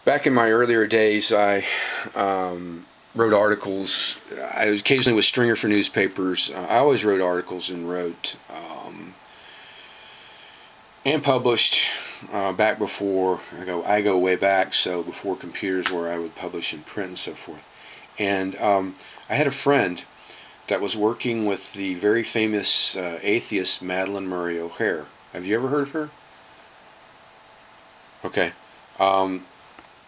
Back in my earlier days, I wrote articles. I occasionally was stringer for newspapers. I always wrote articles and wrote and published back before I go way back, so before computers, where I would publish in print and so forth. And I had a friend that was working with the very famous atheist Madalyn Murray O'Hair. Have you ever heard of her? Okay.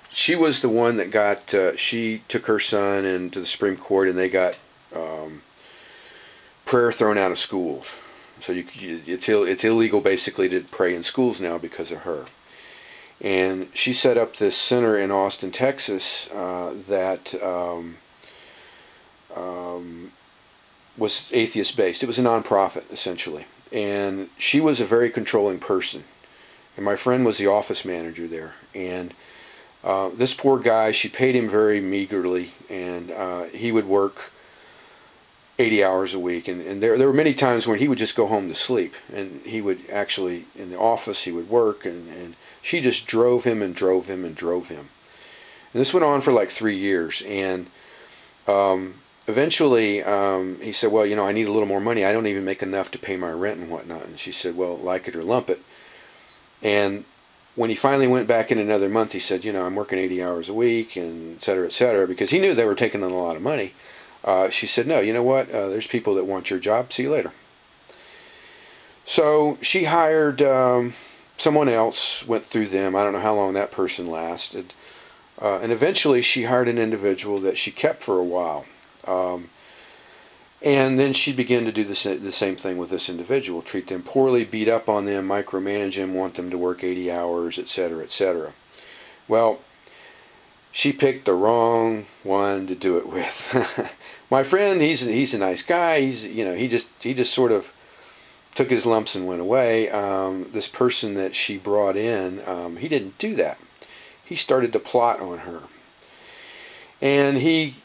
She was the one that got, she took her son into the Supreme Court, and they got prayer thrown out of schools. So it's illegal basically to pray in schools now because of her. And she set up this center in Austin, Texas that was atheist-based. It was a nonprofit, essentially. And she was a very controlling person. And my friend was the office manager there. And this poor guy, she paid him very meagerly, and he would work 80 hours a week. And there were many times when he would just go home to sleep. And he would actually, in the office, he would work, and she just drove him and drove him and drove him. And this went on for like 3 years. And eventually, he said, well, I need a little more money. I don't even make enough to pay my rent and whatnot. And she said, well, like it or lump it. And when he finally went back in another month, he said, I'm working 80 hours a week, and et cetera, because he knew they were taking in a lot of money. She said, no, you know what? There's people that want your job. See you later. So she hired someone else, went through them. I don't know how long that person lasted. And eventually she hired an individual that she kept for a while. And then she began to do the same thing with this individual, treat them poorly, beat up on them, micromanage them, want them to work 80 hours, etc., etc. Well, she picked the wrong one to do it with. My friend, he's a nice guy. He just sort of took his lumps and went away. This person that she brought in, he didn't do that. He started to plot on her, and he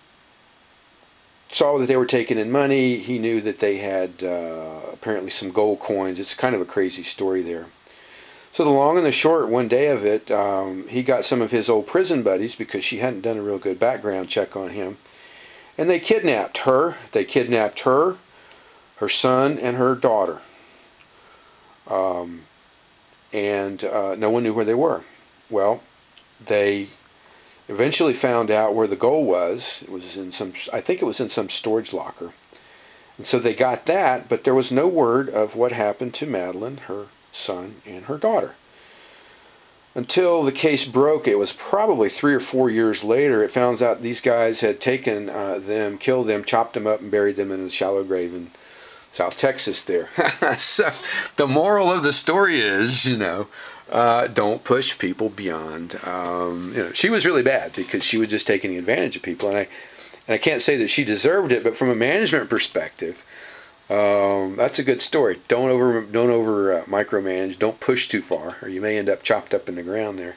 saw that they were taking in money. He knew that they had apparently some gold coins. It's kind of a crazy story there. So the long and the short, one day of it, he got some of his old prison buddies, because she hadn't done a real good background check on him, and they kidnapped her. They kidnapped her, her son, and her daughter. And no one knew where they were. Well, they eventually found out where the gold was. It was in I think it was in some storage locker. And so they got that, but there was no word of what happened to Madalyn, her son, and her daughter. Until the case broke, it was probably 3 or 4 years later, it found out these guys had taken them, killed them, chopped them up, and buried them in a shallow grave in South Texas there. So the moral of the story is, don't push people beyond. She was really bad because she was just taking advantage of people, and I can't say that she deserved it, but from a management perspective, that's a good story. Don't over micromanage. Don't push too far, or you may end up chopped up in the ground there.